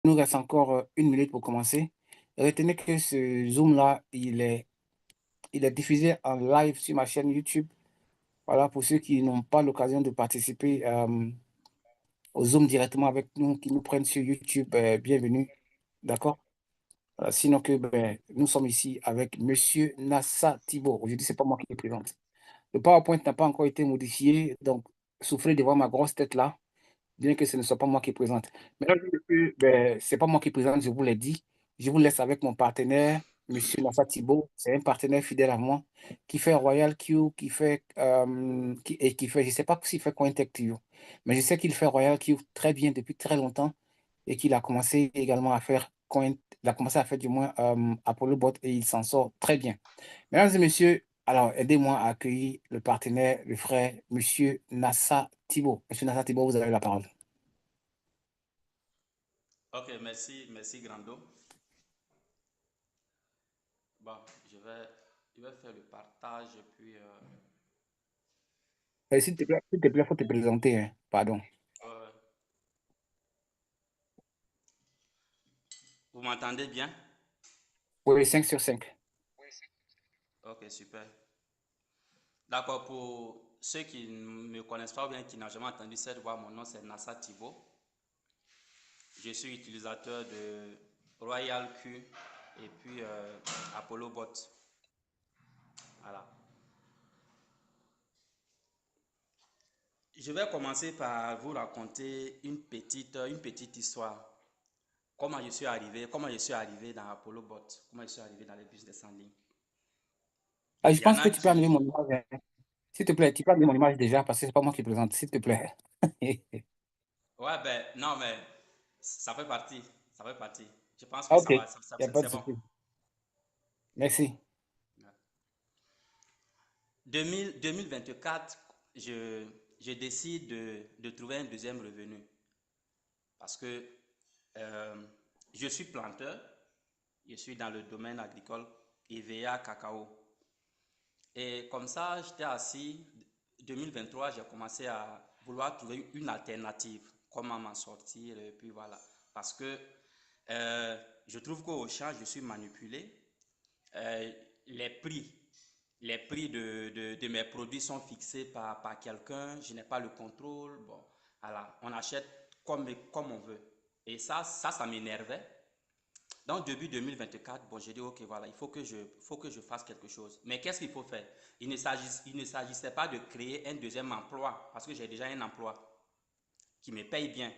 Il nous reste encore 1 minute pour commencer. Retenez que ce Zoom-là, il est diffusé en live sur ma chaîne YouTube. Voilà, pour ceux qui n'ont pas l'occasion de participer au Zoom directement avec nous, qui nous prennent sur YouTube, bienvenue. D'accord? Voilà, sinon que nous sommes ici avec Monsieur Nassa Thibault. Aujourd'hui, c'est pas moi qui le présente. Le PowerPoint n'a pas encore été modifié, donc souffrez de voir ma grosse tête là, bien que ce ne soit pas moi qui présente. Mesdames et messieurs, c'est pas moi qui présente, je vous l'ai dit. Je vous laisse avec mon partenaire, Monsieur Nassa Thibault. C'est un partenaire fidèle à moi qui fait Royal Q, qui fait, je ne sais pas s'il fait Cointech Q, mais je sais qu'il fait Royal Q très bien depuis très longtemps et qu'il a commencé également à faire il a commencé à faire du moins Apollo Bot et il s'en sort très bien. Mesdames et messieurs, alors aidez-moi à accueillir le partenaire, le frère, Monsieur Nassa Thibault. Monsieur Nassa Thibault, vous avez la parole. Ok, merci Grando. Bon, je vais faire le partage et puis S'il te plaît, faut te présenter, hein. Pardon. euh, vous m'entendez bien? Oui, 5/5. Ok, super. D'accord, pour ceux qui ne me connaissent pas ou bien qui n'ont jamais entendu cette voix, mon nom c'est Nassa Thibault. Je suis utilisateur de Royal Q et puis Apollo Bot. Voilà. Je vais commencer par vous raconter une petite histoire. Comment je suis arrivé dans Apollo Bot, comment je suis arrivé dans les business en ligne. Ah, je Il y en pense que a tu peux enlever qui, mon image, hein. S'il te plaît, tu peux enlever mon image déjà parce que c'est pas moi qui présente, s'il te plaît. ouais, ben, non, mais ça fait partie, ça fait partie. Je pense que Ok, ça il va, n'y a pas de c'est bon. souci. Merci. 2024, je décide de trouver un deuxième revenu parce que euh, je suis planteur, je suis dans le domaine agricole, EVA, cacao. Et comme ça, j'étais assis. 2023, j'ai commencé à vouloir trouver une alternative, comment m'en sortir, et puis voilà. Parce que je trouve qu'au champ, je suis manipulé. Euh, les prix, les prix de mes produits sont fixés par quelqu'un, je n'ai pas le contrôle. Bon, voilà, on achète comme on veut. Et ça m'énervait. Donc, début 2024, bon, j'ai dit, OK, voilà, faut que je fasse quelque chose. Mais qu'est-ce qu'il faut faire? Il ne s'agissait pas de créer un deuxième emploi, parce que j'ai déjà un emploi qui me paye bien.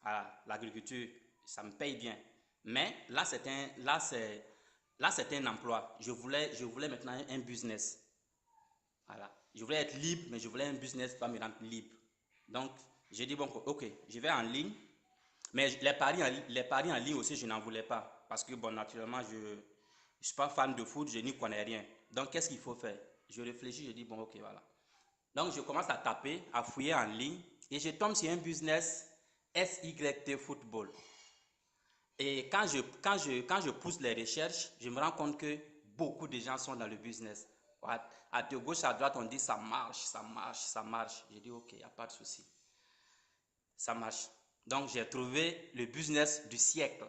Voilà, l'agriculture, ça me paye bien. Mais là, c'est un emploi. Je voulais maintenant un business. Voilà. Je voulais être libre, mais je voulais un business qui va me rendre libre. Donc, j'ai dit, bon, OK, je vais en ligne. Mais les paris en ligne aussi, je n'en voulais pas. Parce que, bon, naturellement, je ne suis pas fan de foot, je n'y connais rien. Donc, qu'est-ce qu'il faut faire? Je réfléchis, je dis, bon, ok, voilà. Donc, je commence à taper, à fouiller en ligne, et je tombe sur un business SYT Football. Et quand je pousse les recherches, je me rends compte que beaucoup de gens sont dans le business. À de gauche, à droite, on dit ça marche, ça marche, ça marche. Je dis, ok, il n'y a pas de souci. Ça marche. Donc, j'ai trouvé le business du siècle.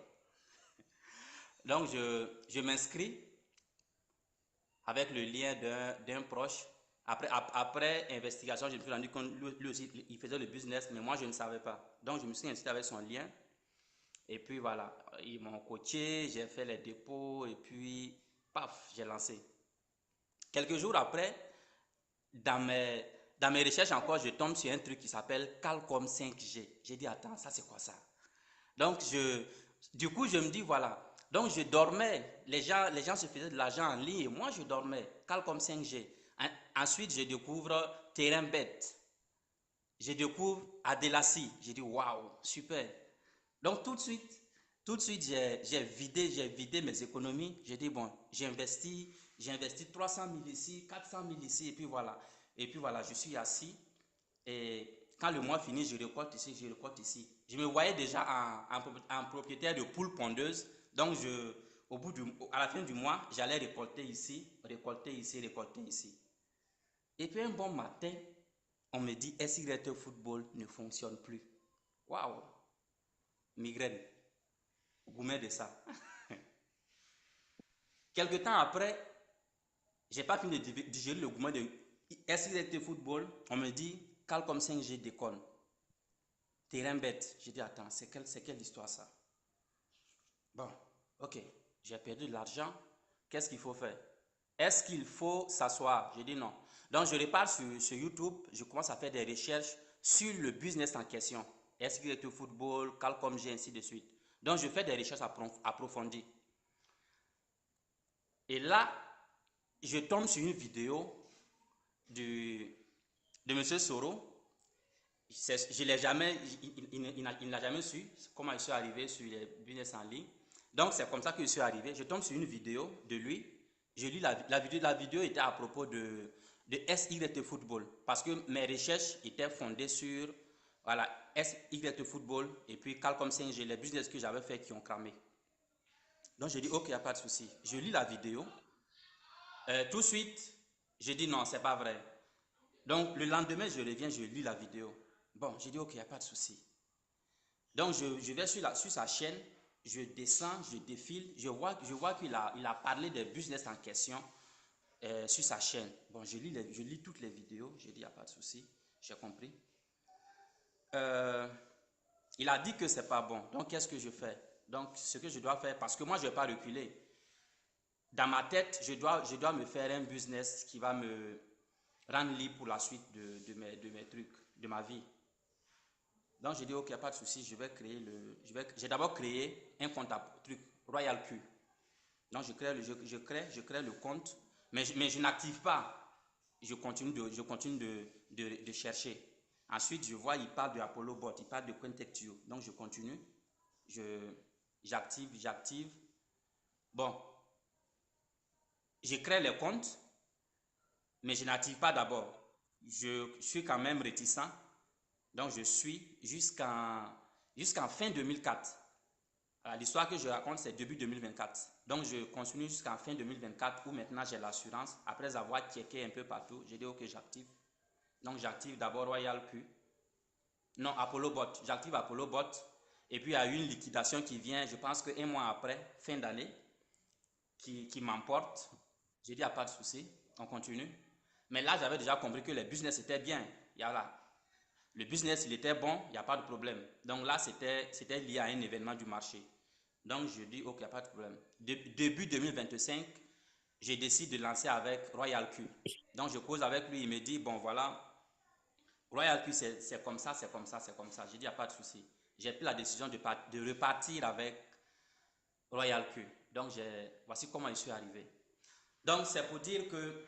Donc, je m'inscris avec le lien d'un proche. Après investigation, je me suis rendu compte lui aussi, il faisait le business, mais moi, je ne savais pas. Donc, je me suis inscrit avec son lien. Et puis, voilà, ils m'ont coaché, j'ai fait les dépôts, et puis, paf, j'ai lancé. Quelques jours après, dans mes, dans mes recherches encore, je tombe sur un truc qui s'appelle Calcom 5G. J'ai dit, attends, ça, c'est quoi ça? Donc, du coup, je me dis, voilà. Donc, je dormais. Les gens se faisaient de l'argent en ligne et moi, je dormais. Calcom 5G. Ensuite, je découvre Terrain Bête. Je découvre Adelassi. J'ai dit, waouh, super. Donc, tout de suite, j'ai vidé mes économies. J'ai dit, bon, j'ai investi 300 000 ici, 400 000 ici, et puis voilà. Et puis voilà, je suis assis. Et quand le mois finit, je récolte ici, je récolte ici. Je me voyais déjà en propriétaire de poules pondeuses. Donc, à la fin du mois, j'allais récolter ici, récolter ici, récolter ici. Et puis un bon matin, on me dit SYT Football ne fonctionne plus. Waouh! Migraine. gourmet de ça. Quelque temps après, j'ai pas fini de digérer le gourmet de SYT Football. On me dit, Qualcomm 5G déconne. Terrain bête. J'ai dit, attends, c'est quelle histoire ça? Bon, ok, j'ai perdu de l'argent. Qu'est-ce qu'il faut faire? Est-ce qu'il faut s'asseoir? J'ai dit non. Donc, je repars sur YouTube. Je commence à faire des recherches sur le business en question. Est-ce qu'il est au football, Qualcomm G, ainsi de suite. Donc, je fais des recherches approfondies. Et là, je tombe sur une vidéo de M. Soro. Je l'ai jamais, il n'a jamais su comment il est arrivé sur les business en ligne. Donc, c'est comme ça que je suis arrivé. Je tombe sur une vidéo de lui. Je lis la vidéo était à propos de SYT Football. Parce que mes recherches étaient fondées sur voilà, SYT Football et puis Qualcomm 5G, les business que j'avais fait qui ont cramé. Donc, j'ai dit, ok, il n'y a pas de souci. Je lis la vidéo. Tout de suite, j'ai dit non, c'est pas vrai. Donc, le lendemain, je reviens, je lis la vidéo. Bon, j'ai dit, ok, il n'y a pas de souci. Donc, je vais sur sa chaîne, je descends, je défile, je vois qu'il a parlé des business en question sur sa chaîne. Bon, je lis toutes les vidéos, j'ai dit, il n'y a pas de souci, j'ai compris. Il a dit que c'est pas bon, donc qu'est-ce que je fais? Donc, ce que je dois faire, parce que moi, je ne vais pas reculer. Dans ma tête, je dois me faire un business qui va me rendre libre pour la suite de mes trucs, de ma vie. Donc, j'ai dit, ok, il n'y a pas de souci, j'ai d'abord créé un compte à truc Royal Q. Donc, je crée le compte, mais je n'active pas. Je continue de chercher. Ensuite, je vois, il parle de Apollo Bot, il parle de Cointectio. Donc, je continue, j'active. Bon, je crée le compte, mais je n'active pas d'abord. Je suis quand même réticent. Donc, je suis jusqu'en fin 2004. L'histoire que je raconte, c'est début 2024. Donc, je continue jusqu'en fin 2024 où maintenant j'ai l'assurance. Après avoir checké un peu partout, j'ai dit ok, j'active. Donc, j'active d'abord Royal Q. Non, Apollo Bot. J'active Apollo Bot. Et puis, il y a eu une liquidation qui vient, je pense qu'un mois après, fin d'année, qui m'emporte. J'ai dit, il n'y a pas de souci, on continue. Mais là, j'avais déjà compris que le business était bien. Le business, il était bon, il n'y a pas de problème. Donc là, c'était lié à un événement du marché. Donc, je dis, ok, il n'y a pas de problème. Début 2025, je décide de lancer avec Royal Q. Donc, je cause avec lui, il me dit, bon, voilà, Royal Q, c'est comme ça, c'est comme ça, c'est comme ça. J'ai dit, il n'y a pas de souci. J'ai pris la décision de repartir avec Royal Q. Donc, voici comment je suis arrivé. Donc, c'est pour dire que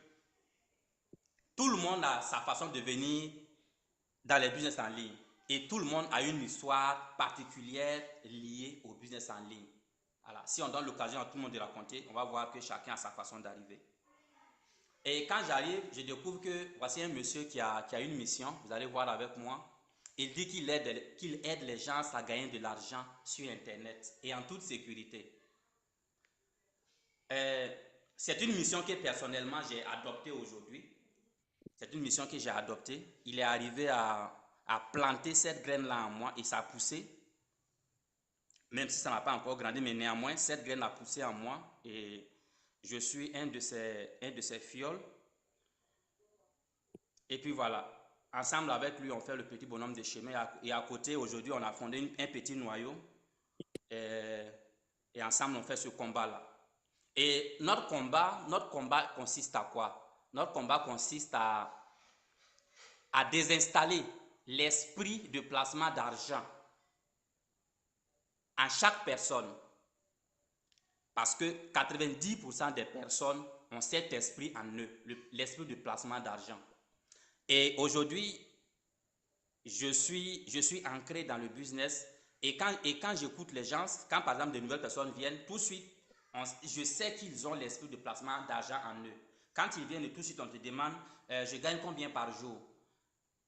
tout le monde a sa façon de venir dans les business en ligne. Et tout le monde a une histoire particulière liée au business en ligne. Alors, si on donne l'occasion à tout le monde de raconter, on va voir que chacun a sa façon d'arriver. Et quand j'arrive, je découvre que voici un monsieur qui a une mission, vous allez voir avec moi. Il dit qu'il aide les gens à gagner de l'argent sur Internet et en toute sécurité. C'est une mission que personnellement j'ai adoptée aujourd'hui. C'est une mission que j'ai adoptée. Il est arrivé à planter cette graine-là en moi et ça a poussé. Même si ça n'a pas encore grandi, mais néanmoins, cette graine a poussé en moi et je suis un de ses fioles. Et puis voilà, ensemble avec lui, on fait le petit bonhomme de chemin. Et à côté, aujourd'hui, on a fondé un petit noyau. Et ensemble, on fait ce combat-là. Et notre combat consiste à quoi? Notre combat consiste à désinstaller l'esprit de placement d'argent en chaque personne. Parce que 90% des personnes ont cet esprit en eux, l'esprit de placement d'argent. Et aujourd'hui, je suis ancré dans le business et quand j'écoute les gens, quand par exemple de nouvelles personnes viennent, tout de suite, je sais qu'ils ont l'esprit de placement d'argent en eux. Quand ils viennent, tout de suite, on te demande, je gagne combien par jour?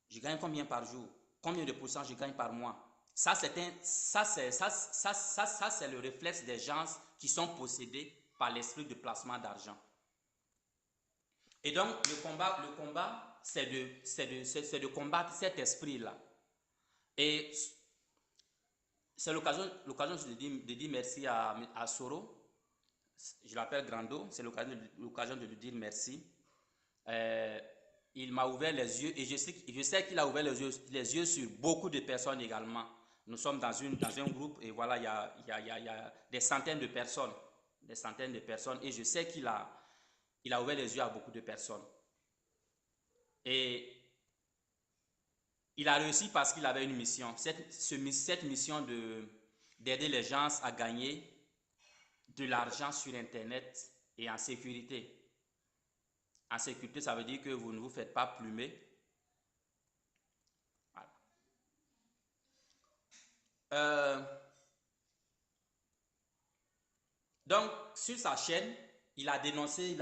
Je gagne combien par jour? Combien de pourcents je gagne par mois? Ça, c'est le réflexe des gens qui sont possédés par l'esprit de placement d'argent. Et donc, le combat, c'est de combattre cet esprit-là. Et c'est l'occasion de dire merci à Soro. Je l'appelle Grando. C'est l'occasion de lui dire merci. Euh, il m'a ouvert les yeux et je sais qu'il a ouvert les yeux sur beaucoup de personnes également. Nous sommes dans un groupe et voilà, il y a des centaines de personnes. Des centaines de personnes et je sais il a ouvert les yeux à beaucoup de personnes. Et il a réussi parce qu'il avait une mission. Cette mission d'aider les gens à gagner de l'argent sur Internet et en sécurité. En sécurité, ça veut dire que vous ne vous faites pas plumer. Voilà. Donc, sur sa chaîne, il a dénoncé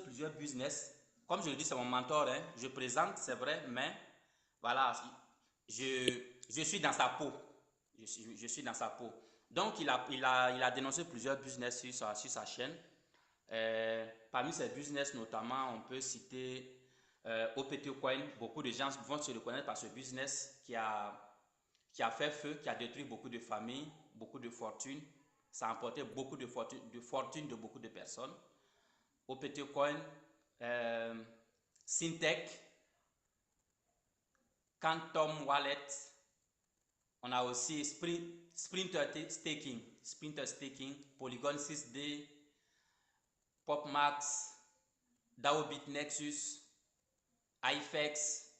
plusieurs business. Comme je le dis, c'est mon mentor. Hein. Je présente, c'est vrai, mais voilà, je suis dans sa peau. Je suis dans sa peau. Donc, il a dénoncé plusieurs business sur sa chaîne. Parmi ces business, notamment, on peut citer OPT Coin. Beaucoup de gens vont se reconnaître par ce business qui a fait feu, qui a détruit beaucoup de familles, beaucoup de fortunes. Ça a emporté beaucoup de fortune de beaucoup de personnes. OPT Coin, Syntech, Quantum Wallet. On a aussi Sprinter Staking, Polygon 6D, PopMax, DAOBit Nexus, iFX,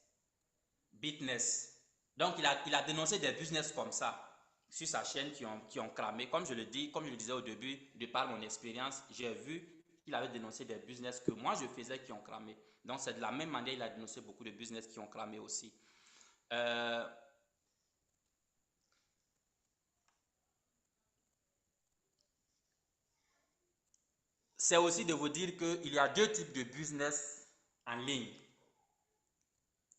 Bitness. Donc, il a dénoncé des business comme ça sur sa chaîne qui ont cramé. Comme je le disais au début, de par mon expérience, j'ai vu qu'il avait dénoncé des business que moi je faisais qui ont cramé. Donc, c'est de la même manière qu'il a dénoncé beaucoup de business qui ont cramé aussi. C'est aussi de vous dire qu'il y a deux types de business en ligne.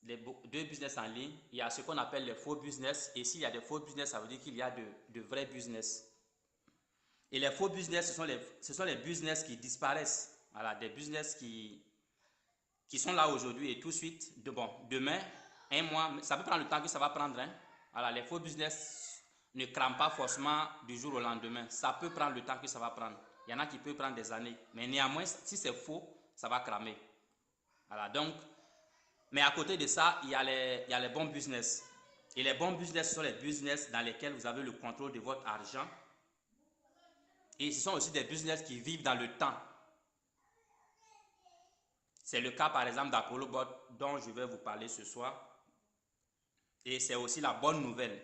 Deux business en ligne. Il y a ce qu'on appelle les faux business. Et s'il y a des faux business, ça veut dire qu'il y a de vrais business. Et les faux business, ce sont les business qui disparaissent. Voilà, des business qui sont là aujourd'hui et tout de suite. Demain, un mois, ça peut prendre le temps que ça va prendre. Hein. Voilà, les faux business ne crament pas forcément du jour au lendemain. Ça peut prendre le temps que ça va prendre. Il y en a qui peuvent prendre des années. Mais néanmoins, si c'est faux, ça va cramer. Voilà, donc, mais à côté de ça, il y a les bons business. Et les bons business, ce sont les business dans lesquels vous avez le contrôle de votre argent. Et ce sont aussi des business qui vivent dans le temps. C'est le cas par exemple d'ApolloBot dont je vais vous parler ce soir. Et c'est aussi la bonne nouvelle.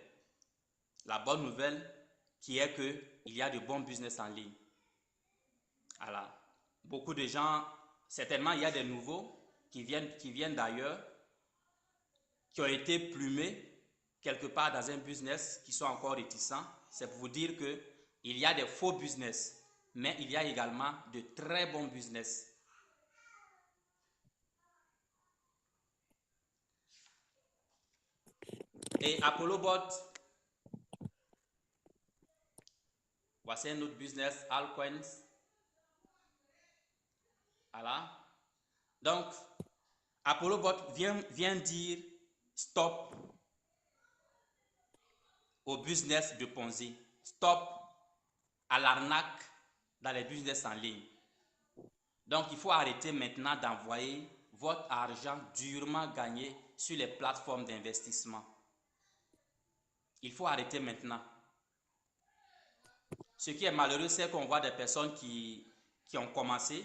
La bonne nouvelle qui est qu'il y a de bons business en ligne. Voilà. Beaucoup de gens, certainement il y a des nouveaux qui viennent d'ailleurs, qui ont été plumés quelque part dans un business, qui sont encore réticents. C'est pour vous dire qu'il y a des faux business, mais il y a également de très bons business. Et ApolloBot, voici un autre business, Altcoins. Voilà. Donc, ApolloBot vient dire stop au business de Ponzi. Stop à l'arnaque dans les business en ligne. Donc, il faut arrêter maintenant d'envoyer votre argent durement gagné sur les plateformes d'investissement. Il faut arrêter maintenant. Ce qui est malheureux, c'est qu'on voit des personnes qui ont commencé,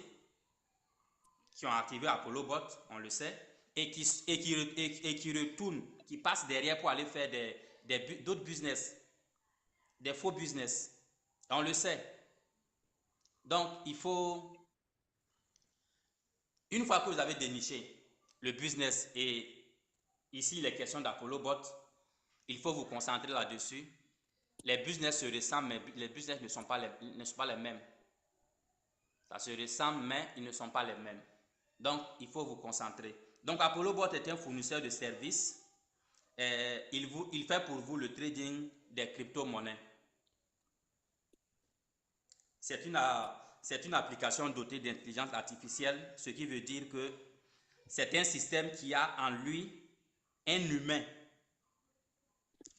qui ont activé ApolloBot, on le sait, et qui retournent, qui passent derrière pour aller faire d'autres business, des faux business. On le sait. Donc, il faut, une fois que vous avez déniché le business, et ici il est question d'ApolloBot, il faut vous concentrer là-dessus. Les business se ressemblent, mais les business ne sont pas les mêmes. Ça se ressemble, mais ils ne sont pas les mêmes. Donc, il faut vous concentrer. Donc, ApolloBot est un fournisseur de services. Il fait pour vous le trading des crypto-monnaies. C'est une application dotée d'intelligence artificielle, ce qui veut dire que c'est un système qui a en lui un humain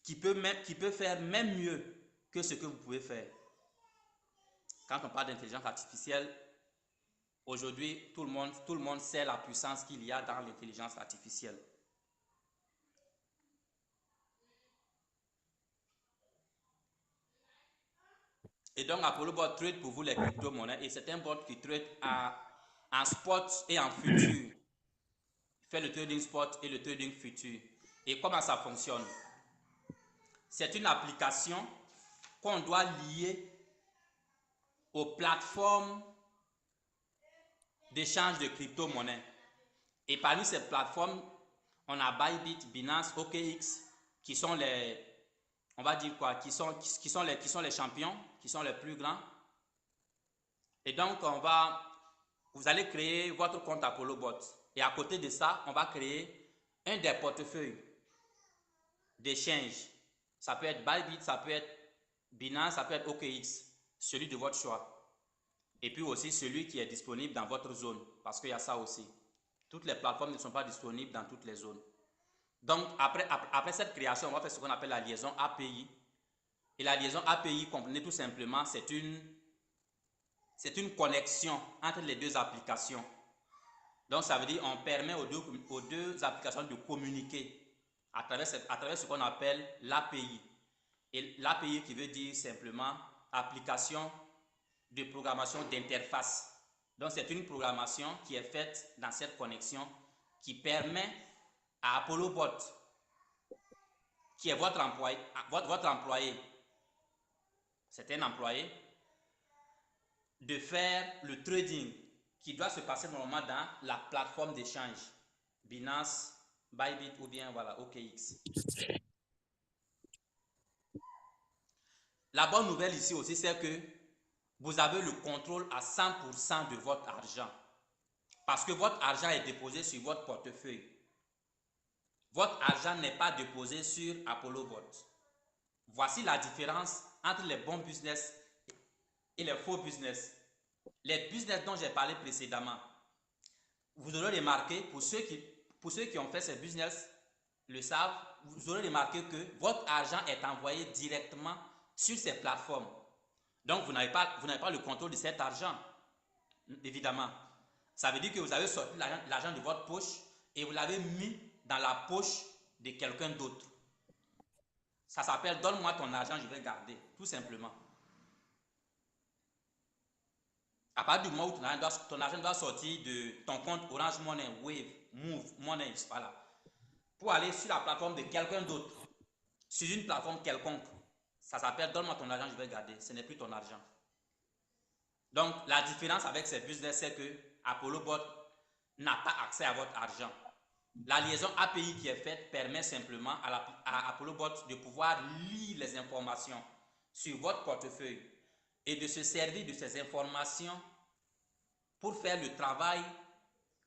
qui peut faire même mieux que ce que vous pouvez faire. Quand on parle d'intelligence artificielle, aujourd'hui, tout le monde sait la puissance qu'il y a dans l'intelligence artificielle. Et donc, Apollo Bot trade pour vous les crypto-monnaies et c'est un bot qui trade en spot et en futur. Il fait le trading spot et le trading futur. Et comment ça fonctionne? C'est une application qu'on doit lier aux plateformes d'échange de crypto-monnaies. Et parmi ces plateformes, on a Bybit, Binance, OKX, qui sont les, on va dire quoi, qui sont les champions, qui sont les plus grands. Et donc, vous allez créer votre compte Apollo Bot. Et à côté de ça, on va créer un des portefeuilles d'échange. Ça peut être Bybit, ça peut être Binance, ça peut être OKX, celui de votre choix. Et puis aussi celui qui est disponible dans votre zone, parce qu'il y a ça aussi. Toutes les plateformes ne sont pas disponibles dans toutes les zones. Donc, après cette création, on va faire ce qu'on appelle la liaison API. Et la liaison API, comprenez tout simplement, c'est une connexion entre les deux applications. Donc, ça veut dire qu'on permet aux deux applications de communiquer à travers ce qu'on appelle l'API. Et l'API qui veut dire simplement application de programmation d'interface. Donc, c'est une programmation qui est faite dans cette connexion qui permet à Apollo Bot, qui est votre employé, c'est un employé, de faire le trading qui doit se passer normalement dans la plateforme d'échange Binance, Bybit ou bien voilà, OKX. La bonne nouvelle ici aussi, c'est que vous avez le contrôle à 100% de votre argent. Parce que votre argent est déposé sur votre portefeuille. Votre argent n'est pas déposé sur Apollo Bot. Voici la différence entre les bons business et les faux business. Les business dont j'ai parlé précédemment, vous aurez remarqué, pour ceux qui ont fait ces business le savent, vous aurez remarqué que votre argent est envoyé directement sur ces plateformes. Donc, vous n'avez pas le contrôle de cet argent, évidemment. Ça veut dire que vous avez sorti l'argent de votre poche et vous l'avez mis dans la poche de quelqu'un d'autre. Ça s'appelle « donne-moi ton argent, je vais garder », tout simplement. À partir du moment où ton argent doit sortir de ton compte Orange Money, Wave, Move, Money, voilà, pour aller sur la plateforme de quelqu'un d'autre, sur une plateforme quelconque, ça s'appelle « donne-moi ton argent, je vais garder », ce n'est plus ton argent. Donc, la différence avec ces business, c'est que Apollo Bot n'a pas accès à votre argent. La liaison API qui est faite permet simplement à Apollo Bot de pouvoir lire les informations sur votre portefeuille et de se servir de ces informations pour faire le travail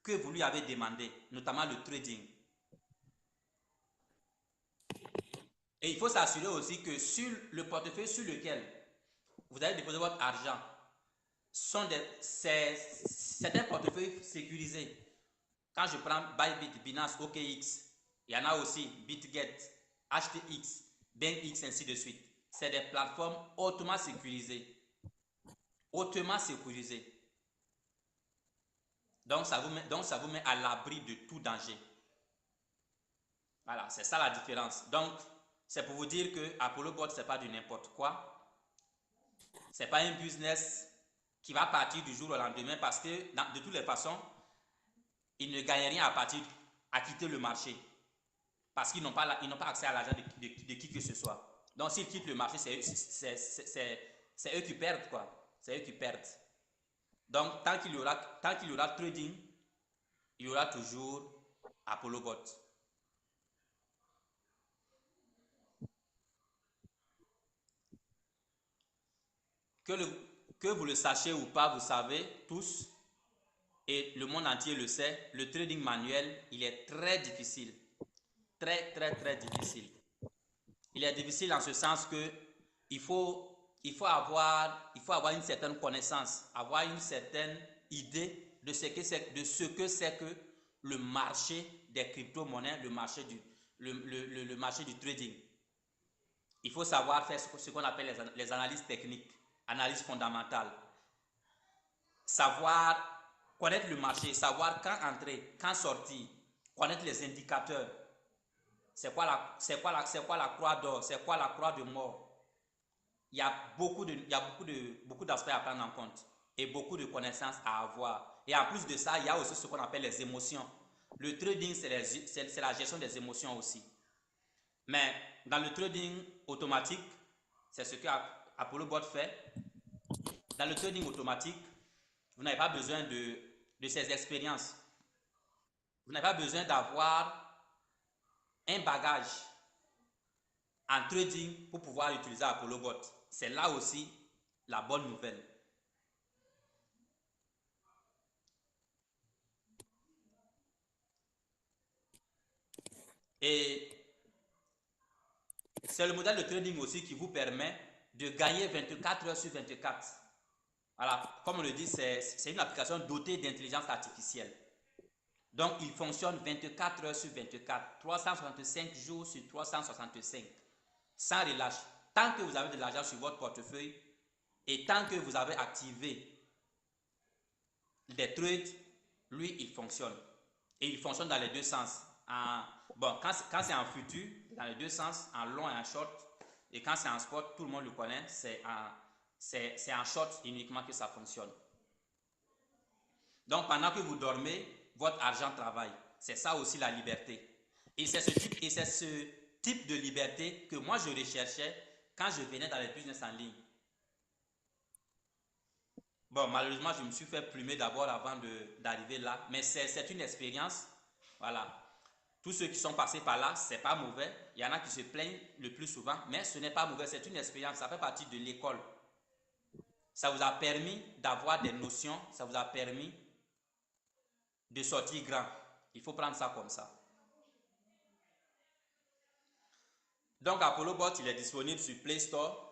que vous lui avez demandé, notamment le trading. Et il faut s'assurer aussi que sur le portefeuille sur lequel vous allez déposer votre argent, c'est un portefeuille sécurisé. Quand je prends Bybit, Binance, OKX, il y en a aussi BitGet, HTX, BankX, ainsi de suite. C'est des plateformes hautement sécurisées. Hautement sécurisées. Donc, ça vous met à l'abri de tout danger. Voilà, c'est ça la différence. Donc, c'est pour vous dire que Apollo Bot, ce n'est pas du n'importe quoi. Ce n'est pas un business qui va partir du jour au lendemain parce que, de toutes les façons, ils ne gagnent rien à quitter le marché. Parce qu'ils n'ont pas accès à l'argent de qui que ce soit. Donc, s'ils quittent le marché, c'est eux qui perdent, quoi. C'est eux qui perdent. Donc, tant qu'il y aura trading, il y aura toujours Apollo Bot. Que vous le sachiez ou pas, vous savez tous, et le monde entier le sait, le trading manuel, il est très difficile. Très, très, très difficile. Il est difficile en ce sens que il faut avoir une certaine connaissance, avoir une certaine idée de ce que c'est que le marché des crypto-monnaies, le marché du trading. il faut savoir faire ce qu'on appelle les analyses techniques, analyses fondamentales. Savoir connaître le marché, savoir quand entrer, quand sortir, connaître les indicateurs. C'est quoi la croix d'or, c'est quoi la croix de mort. Il y a beaucoup d'aspects à prendre en compte et beaucoup de connaissances à avoir. Et en plus de ça, il y a aussi ce qu'on appelle les émotions. Le trading, c'est la gestion des émotions aussi. Mais dans le trading automatique, c'est ce que ApolloBot fait. Dans le trading automatique, vous n'avez pas besoin de ces expériences. Vous n'avez pas besoin d'avoir un bagage en trading pour pouvoir utiliser ApolloBot. C'est là aussi la bonne nouvelle. Et c'est le modèle de trading aussi qui vous permet de gagner 24 heures sur 24. Voilà, comme on le dit, c'est une application dotée d'intelligence artificielle. Donc, il fonctionne 24 heures sur 24, 365 jours sur 365, sans relâche. Tant que vous avez de l'argent sur votre portefeuille et tant que vous avez activé des trades, lui, il fonctionne. Et il fonctionne dans les deux sens. Bon, quand c'est en futur, dans les deux sens, en long et en short. Et quand c'est en spot, tout le monde le connaît, c'est en short uniquement que ça fonctionne. Donc, pendant que vous dormez, votre argent travaille. C'est ça aussi la liberté. Et c'est ce type de liberté que moi je recherchais quand je venais dans les business en ligne. Bon, malheureusement, je me suis fait plumer d'abord avant d'arriver là, mais c'est une expérience. Voilà. Tous ceux qui sont passés par là, c'est pas mauvais. Il y en a qui se plaignent le plus souvent, mais ce n'est pas mauvais, c'est une expérience, ça fait partie de l'école. Ça vous a permis d'avoir des notions, ça vous a permis de sortir grand. Il faut prendre ça comme ça. Donc ApolloBot, il est disponible sur Play Store.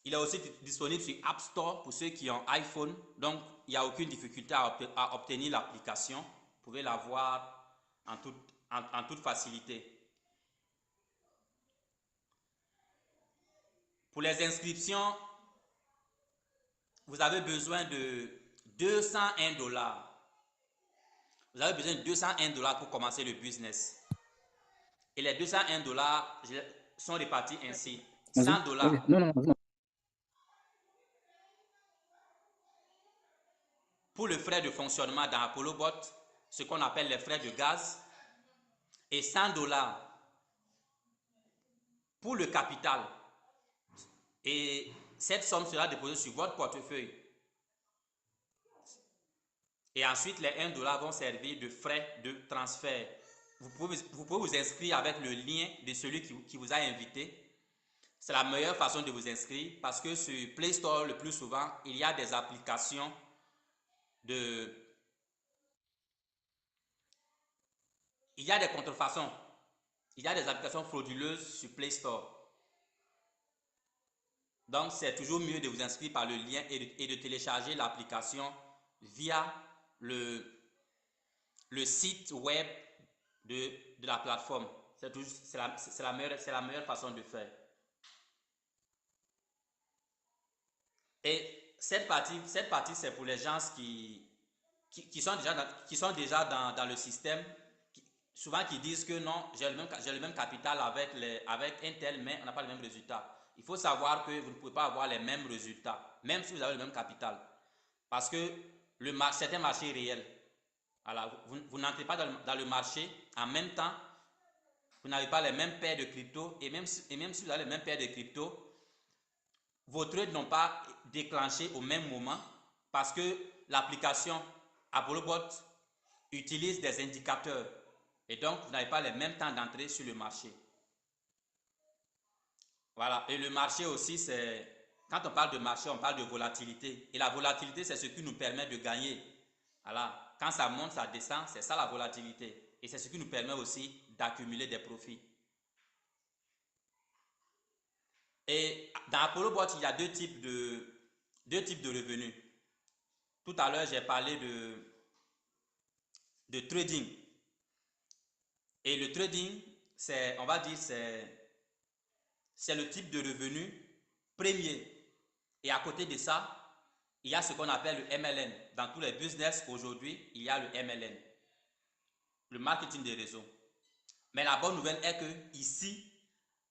Il est aussi disponible sur App Store pour ceux qui ont iPhone. Donc, il n'y a aucune difficulté à obtenir l'application. Vous pouvez l'avoir en toute facilité. Pour les inscriptions, vous avez besoin de 201 dollars. Vous avez besoin de 201 dollars pour commencer le business. Et les 201 dollars sont répartis ainsi. 100 dollars pour le frais de fonctionnement dans ApolloBot, ce qu'on appelle les frais de gaz, et 100 dollars pour le capital. Et cette somme sera déposée sur votre portefeuille. Et ensuite, les 1 dollar vont servir de frais de transfert. Vous pouvez vous inscrire avec le lien de celui qui vous a invité. C'est la meilleure façon de vous inscrire parce que sur Play Store, le plus souvent, il y a des applications il y a des contrefaçons. Il y a des applications frauduleuses sur Play Store. Donc, c'est toujours mieux de vous inscrire par le lien et de télécharger l'application via le site web de la plateforme. C'est la meilleure façon de faire. Et cette partie c'est pour les gens qui sont déjà dans le système, souvent qui disent que non, j'ai le même capital avec un tel, mais on n'a pas le même résultat. Il faut savoir que vous ne pouvez pas avoir les mêmes résultats, même si vous avez le même capital. Parce que c'est un marché réel. Alors, vous n'entrez pas dans le marché en même temps, vous n'avez pas les mêmes paires de crypto, et même si vous avez les mêmes paires de crypto, vos trades n'ont pas déclenché au même moment parce que l'application ApolloBot utilise des indicateurs et donc vous n'avez pas les mêmes temps d'entrée sur le marché. Voilà, et le marché aussi, quand on parle de marché, on parle de volatilité. Et la volatilité, c'est ce qui nous permet de gagner. Voilà, quand ça monte, ça descend, c'est ça la volatilité. Et c'est ce qui nous permet aussi d'accumuler des profits. Et dans ApolloBot, il y a deux types de revenus. Tout à l'heure, j'ai parlé de trading. Et le trading, on va dire, c'est le type de revenu premier. Et à côté de ça, il y a ce qu'on appelle le MLN. Dans tous les business aujourd'hui, il y a le MLN, le marketing des réseaux. Mais la bonne nouvelle est que ici,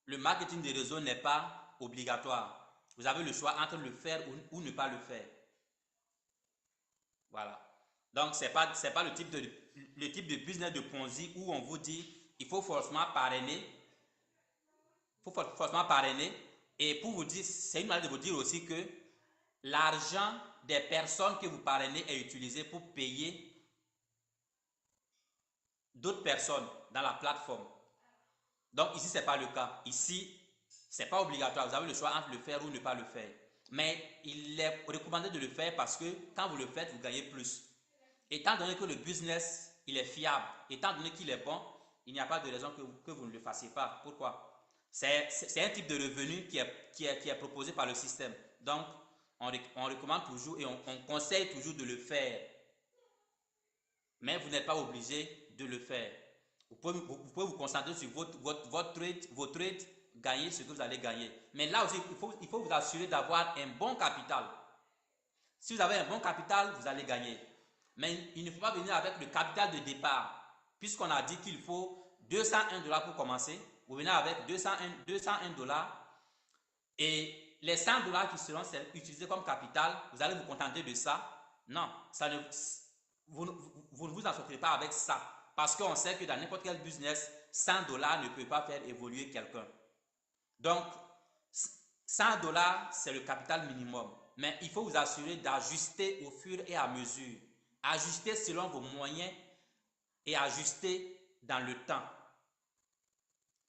le marketing des réseaux n'est pas obligatoire. Vous avez le choix entre le faire ou ne pas le faire. Voilà. Donc, ce n'est pas le type de business de Ponzi où on vous dit il faut forcément parrainer. Il faut forcément parrainer. Et pour vous dire, c'est une manière de vous dire aussi que l'argent des personnes que vous parrainez est utilisé pour payer d'autres personnes dans la plateforme. Donc ici, ce n'est pas le cas. Ici, ce n'est pas obligatoire. Vous avez le choix entre le faire ou ne pas le faire. Mais il est recommandé de le faire parce que quand vous le faites, vous gagnez plus. Étant donné que le business, il est fiable, étant donné qu'il est bon, il n'y a pas de raison que vous ne le fassiez pas. Pourquoi? C'est un type de revenu qui est proposé par le système. Donc, on recommande toujours et on conseille toujours de le faire. Mais vous n'êtes pas obligé de le faire. Vous pouvez vous concentrer sur vos trades, gagner ce que vous allez gagner. Mais là aussi, il faut vous assurer d'avoir un bon capital. Si vous avez un bon capital, vous allez gagner. Mais il ne faut pas venir avec le capital de départ. Puisqu'on a dit qu'il faut 201 dollars pour commencer, vous venez avec 201 dollars et les 100 dollars qui seront utilisés comme capital, vous allez vous contenter de ça. Non, ça ne, vous ne vous en sortirez pas avec ça. Parce qu'on sait que dans n'importe quel business, 100 dollars ne peut pas faire évoluer quelqu'un. Donc, 100 dollars, c'est le capital minimum. Mais il faut vous assurer d'ajuster au fur et à mesure. Ajuster selon vos moyens et ajuster dans le temps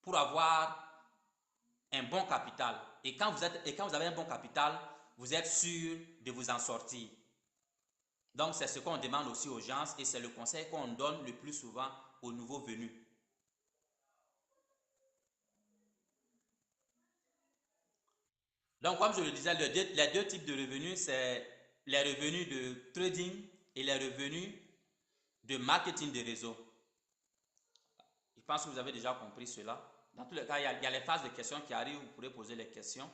pour avoir un bon capital. Et quand vous avez un bon capital, vous êtes sûr de vous en sortir. Donc, c'est ce qu'on demande aussi aux gens et c'est le conseil qu'on donne le plus souvent aux nouveaux venus. Donc, comme je le disais, les deux types de revenus, c'est les revenus de trading et les revenus de marketing de réseau. Je pense que vous avez déjà compris cela. Dans tous les cas, il y a les phases de questions qui arrivent, vous pourrez poser les questions.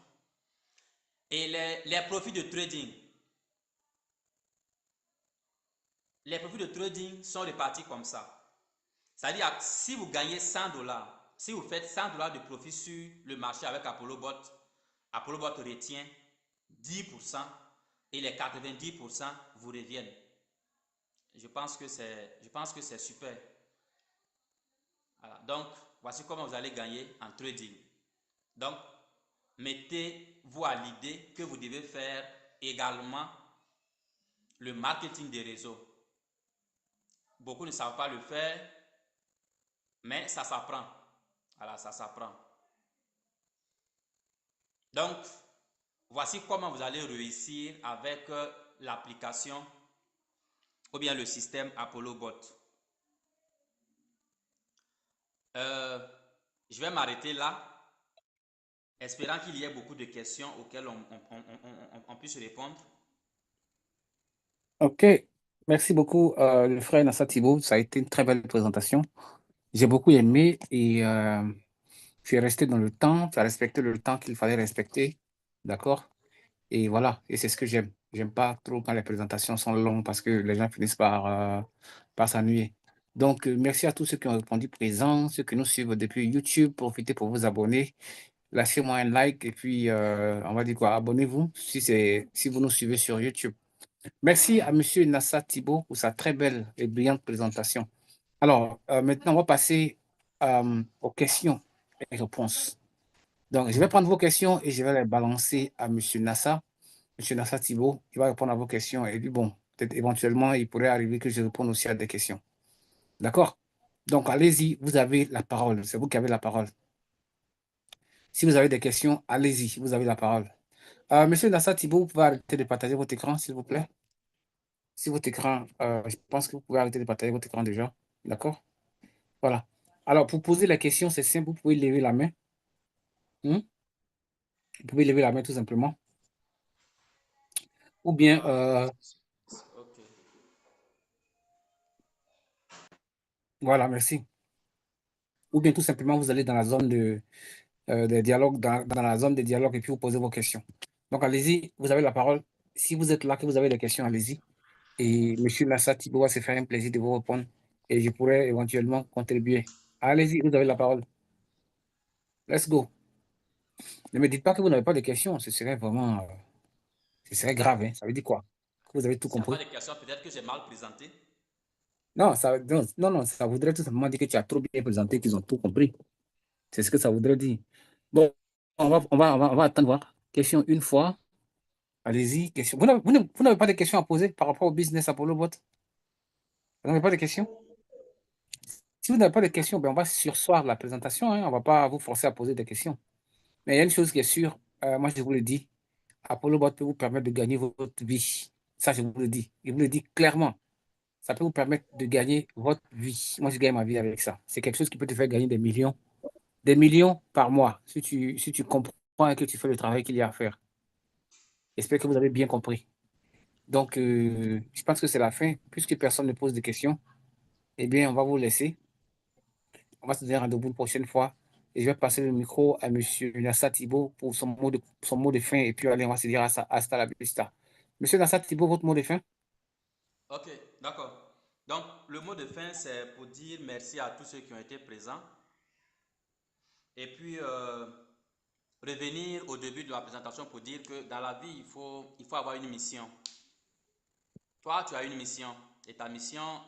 Et les profits de trading. Les profits de trading sont répartis comme ça. C'est-à-dire, si vous gagnez 100 dollars, si vous faites 100 dollars de profit sur le marché avec ApolloBot, ApolloBot retient 10% et les 90% vous reviennent. Je pense que c'est super. Voilà. Donc, voici comment vous allez gagner en trading. Donc, mettez-vous à l'idée que vous devez faire également le marketing des réseaux. Beaucoup ne savent pas le faire, mais ça s'apprend. Voilà, ça s'apprend. Donc, voici comment vous allez réussir avec l'application ou bien le système ApolloBot. Je vais m'arrêter là, espérant qu'il y ait beaucoup de questions auxquelles on puisse répondre. OK. Merci beaucoup, le frère Nassar Thibault. Ça a été une très belle présentation. J'ai beaucoup aimé et tu es resté dans le temps, tu as respecté le temps qu'il fallait respecter. D'accord? Et voilà, et c'est ce que j'aime. J'aime pas trop quand les présentations sont longues parce que les gens finissent par s'ennuyer. Donc, merci à tous ceux qui ont répondu présents, ceux qui nous suivent depuis YouTube. Profitez pour vous abonner. Lâchez-moi un like et puis, on va dire quoi, abonnez-vous si vous nous suivez sur YouTube. Merci à Monsieur Nassa Thibault pour sa très belle et brillante présentation. Alors, maintenant, on va passer aux questions et réponses. Donc, je vais prendre vos questions et je vais les balancer à Monsieur Nassa. Monsieur Nassa Thibault, il va répondre à vos questions. Et puis, bon, peut-être éventuellement, il pourrait arriver que je réponde aussi à des questions. D'accord? Donc, allez-y, vous avez la parole. C'est vous qui avez la parole. Si vous avez des questions, allez-y, vous avez la parole. Monsieur Nassa Thibault, vous pouvez arrêter de partager votre écran, s'il vous plaît. Si votre écran, je pense que vous pouvez arrêter de partager votre écran déjà. D'accord? Voilà. Alors, pour poser la question, c'est simple, vous pouvez lever la main. Hmm? Vous pouvez lever la main tout simplement. Ou bien, Ok. voilà, merci. Ou bien tout simplement, vous allez dans la zone des dialogues, dans la zone des dialogues, et puis vous posez vos questions. Donc, allez-y, vous avez la parole. Si vous êtes là, que vous avez des questions, allez-y. Et M. Nassar Thibault va se faire un plaisir de vous répondre. Et je pourrais éventuellement contribuer. Allez-y, vous avez la parole. Let's go. Ne me dites pas que vous n'avez pas de questions. Ce serait vraiment, ce serait grave, hein. Ça veut dire quoi? Que vous avez tout S'il n'y a pas compris? de questions, peut-être que j'ai mal présenté. Non, non, ça voudrait tout simplement dire que tu as trop bien présenté, qu'ils ont tout compris. C'est ce que ça voudrait dire. Bon, on va attendre voir. Question une fois. Allez-y, question. Vous n'avez pas de questions à poser par rapport au business Apollo Bot? Vous n'avez pas de questions? Si vous n'avez pas de questions, ben on va surseoir la présentation, hein. On ne va pas vous forcer à poser des questions. Mais il y a une chose qui est sûre, moi je vous le dis, Apollo Bot peut vous permettre de gagner votre vie. Ça, je vous le dis. Je vous le dis clairement. Ça peut vous permettre de gagner votre vie. Moi, je gagne ma vie avec ça. C'est quelque chose qui peut te faire gagner des millions par mois, si tu comprends et que tu fais le travail qu'il y a à faire. J'espère que vous avez bien compris. Donc, je pense que c'est la fin. Puisque personne ne pose de questions, eh bien, on va vous laisser. On va se donner rendez-vous une prochaine fois. Et je vais passer le micro à M. Nassar Thibault pour son mot de fin. Et puis, allez, on va se dire hasta la vista. Monsieur Nassar Thibault, votre mot de fin? Ok, d'accord. Donc, le mot de fin, c'est pour dire merci à tous ceux qui ont été présents. Et puis, revenir au début de la présentation pour dire que dans la vie, il faut avoir une mission. Toi, tu as une mission. Et ta mission,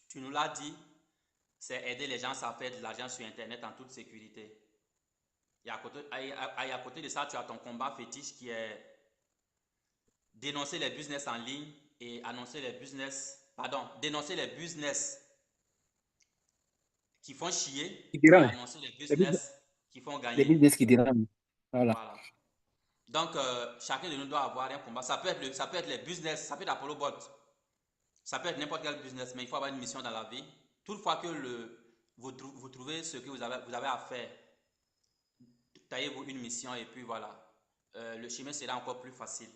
tu nous l'as dit, c'est aider les gens à faire de l'argent sur Internet en toute sécurité. Et à côté de ça, tu as ton combat fétiche qui est dénoncer les business en ligne et annoncer les business, pardon, dénoncer les business qui font Qui chier et dérange. annoncer les Les business business qui font les gagner. business qui dérangent. Voilà. Voilà. Donc, chacun de nous doit avoir un combat. Ça peut être les business, ça peut être Apollo Bot, ça peut être n'importe quel business, mais il faut avoir une mission dans la vie. Toutefois que vous trouvez ce que vous avez à faire, taillez-vous une mission et puis voilà. Le chemin sera encore plus facile.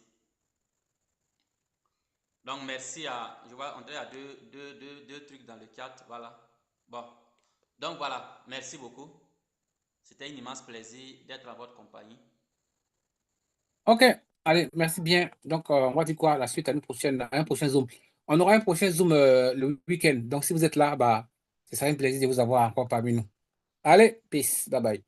Donc, merci à. Je vois André a deux trucs dans le chat. Voilà. Bon. Donc, voilà. Merci beaucoup. C'était un immense plaisir d'être en votre compagnie. OK. Allez, merci bien. Donc, on va dire quoi? La suite à à un prochain Zoom. On aura un prochain Zoom le week-end. Donc, si vous êtes là, bah, ce sera un plaisir de vous avoir encore parmi nous. Allez, peace. Bye bye.